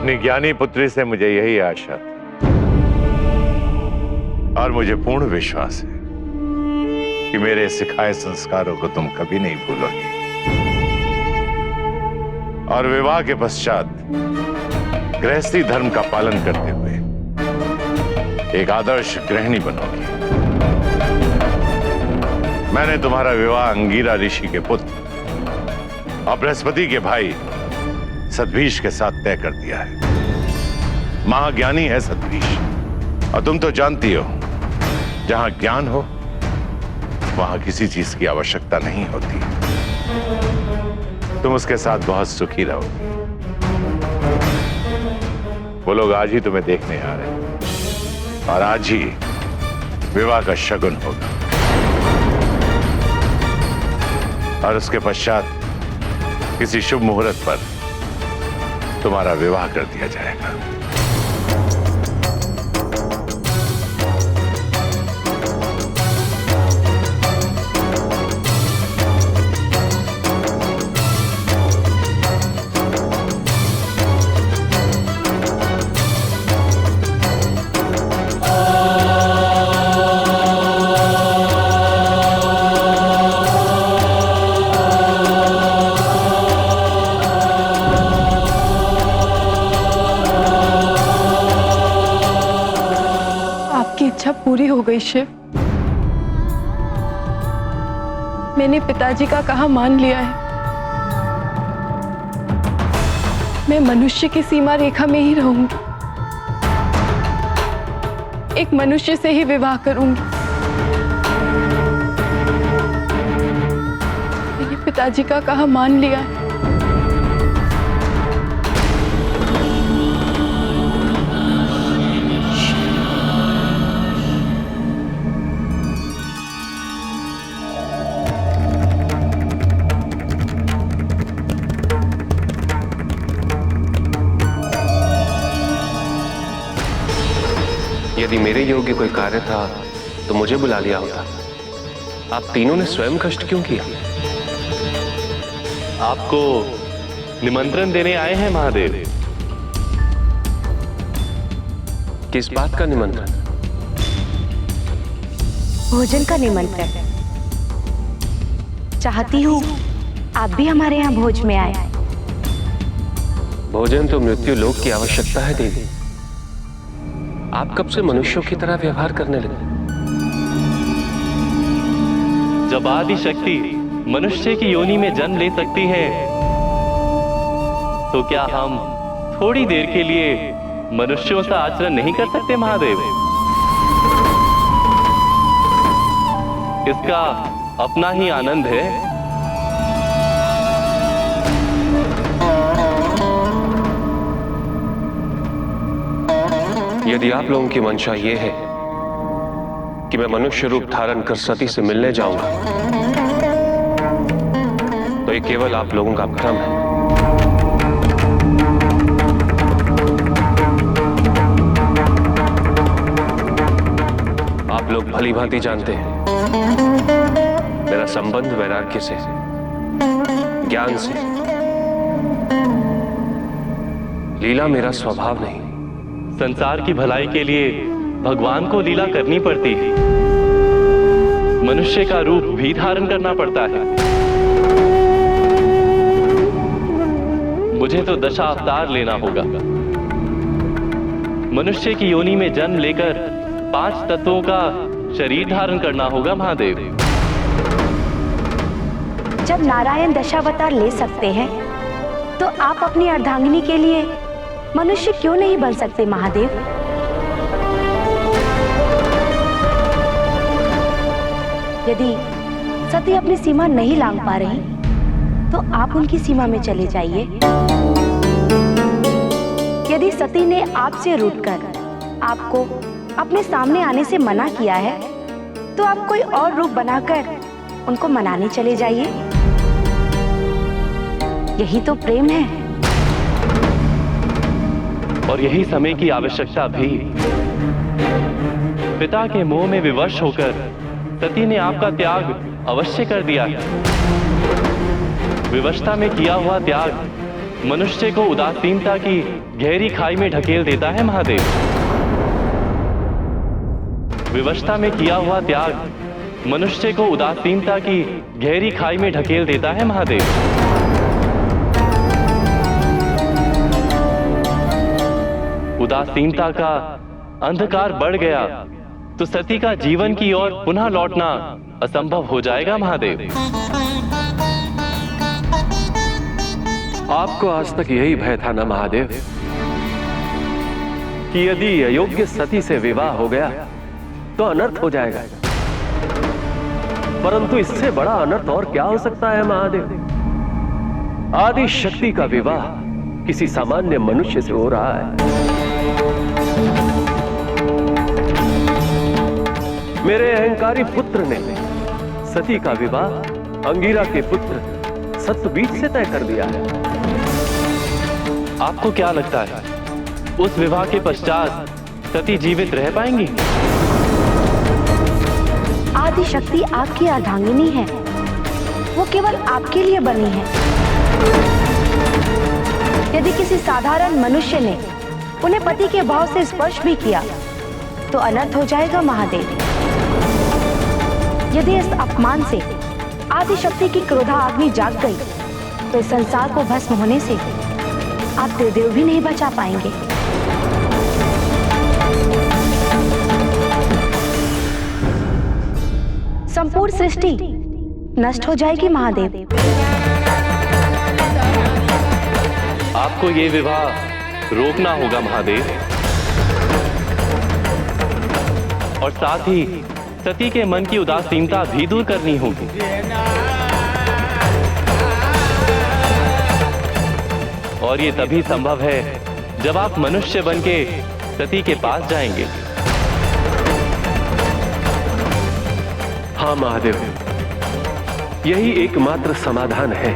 अपनी ज्ञानी पुत्री से मुझे यही आशा थी और मुझे पूर्ण विश्वास है कि मेरे सिखाए संस्कारों को तुम कभी नहीं भूलोगी और विवाह के पश्चात गृहस्थी धर्म का पालन करते हुए एक आदर्श गृहिणी बनोगी। मैंने तुम्हारा विवाह अंगीरा ऋषि के पुत्र और बृहस्पति के भाई सतभीष के साथ तय कर दिया है। महाज्ञानी है सतभीष और तुम तो जानती हो जहां ज्ञान हो वहां किसी चीज की आवश्यकता नहीं होती। तुम उसके साथ बहुत सुखी रहोगी। वो लोग आज ही तुम्हें देखने आ रहे हैं और आज ही विवाह का शगुन होगा और उसके पश्चात किसी शुभ मुहूर्त पर तुम्हारा विवाह कर दिया जाएगा। इच्छा पूरी हो गई शिव। मैंने पिताजी का कहा मान लिया है। मैं मनुष्य की सीमा रेखा में ही रहूंगी। एक मनुष्य से ही विवाह करूंगी। मैंने पिताजी का कहा मान लिया है। यदि मेरे योग्य कोई कार्य था तो मुझे बुला लिया होता। आप तीनों ने स्वयं कष्ट क्यों किया? आपको निमंत्रण देने आए हैं महादेव। किस बात का निमंत्रण? भोजन का निमंत्रण। चाहती हूँ आप भी हमारे यहाँ भोज में आए। भोजन तो मृत्यु लोक की आवश्यकता है देवी। आप कब से मनुष्यों की तरह व्यवहार करने लगे? जब आदि शक्ति मनुष्य की योनि में जन्म ले सकती है तो क्या हम थोड़ी देर के लिए मनुष्यों सा आचरण नहीं कर सकते महादेव? इसका अपना ही आनंद है। यदि आप लोगों की मंशा ये है कि मैं मनुष्य रूप धारण कर सती से मिलने जाऊंगा तो ये केवल आप लोगों का भ्रम है। आप लोग भली भांति जानते हैं मेरा संबंध वैराग्य से, ज्ञान से। लीला मेरा स्वभाव नहीं। संसार की भलाई के लिए भगवान को लीला करनी पड़ती है। मनुष्य का रूप भी धारण करना पड़ता है। मुझे तो दशा अवतार लेना होगा। मनुष्य की योनि में जन्म लेकर 5 तत्वों का शरीर धारण करना होगा महादेव। जब नारायण दशावतार ले सकते हैं तो आप अपनी अर्धांगिनी के लिए मनुष्य क्यों नहीं बन सकते महादेव? यदि सती अपनी सीमा नहीं लांघ पा रही तो आप उनकी सीमा में चले जाइए। यदि सती ने आपसे रूठकर आपको अपने सामने आने से मना किया है तो आप कोई और रूप बनाकर उनको मनाने चले जाइए। यही तो प्रेम है। और यही समय की आवश्यकता भी। पिता के मोह में विवश होकर सती ने आपका त्याग अवश्य कर दिया है। विवशता में किया हुआ त्याग मनुष्य को उदासीनता की गहरी खाई में ढकेल देता है महादेव। विवशता में किया हुआ त्याग मनुष्य को उदासीनता की गहरी खाई में ढकेल देता है महादेव। उदासीनता का अंधकार बढ़ गया तो सती का जीवन की ओर पुनः लौटना असंभव हो जाएगा महादेव। आपको आज तक यही भय था ना महादेव कि यदि अयोग्य सती से विवाह हो गया तो अनर्थ हो जाएगा। परंतु इससे बड़ा अनर्थ और क्या हो सकता है महादेव। आदि शक्ति का विवाह किसी सामान्य मनुष्य से हो रहा है। मेरे अहंकारी पुत्र ने सती का विवाह अंगिरा के पुत्र सत्यबीज से तय कर दिया है। आपको क्या लगता है उस विवाह के पश्चात सती जीवित रह पाएंगी? आदि शक्ति आपकी अर्धांगिनी है, वो केवल आपके लिए बनी है। यदि किसी साधारण मनुष्य ने उन्हें पति के भाव से स्पर्श भी किया तो अनर्थ हो जाएगा महादेव। यदि इस अपमान से आदि शक्ति की क्रोधा अग्नि जाग गई तो इस संसार को भस्म होने से आप त्रिदेव भी नहीं बचा पाएंगे। संपूर्ण सृष्टि नष्ट हो जाएगी महादेव। आपको ये विवाह रोकना होगा महादेव, और साथ ही सती के मन की उदासीनता भी दूर करनी होगी। और ये तभी संभव है जब आप मनुष्य बनके सती के पास जाएंगे। हाँ महादेव, यही एकमात्र समाधान है।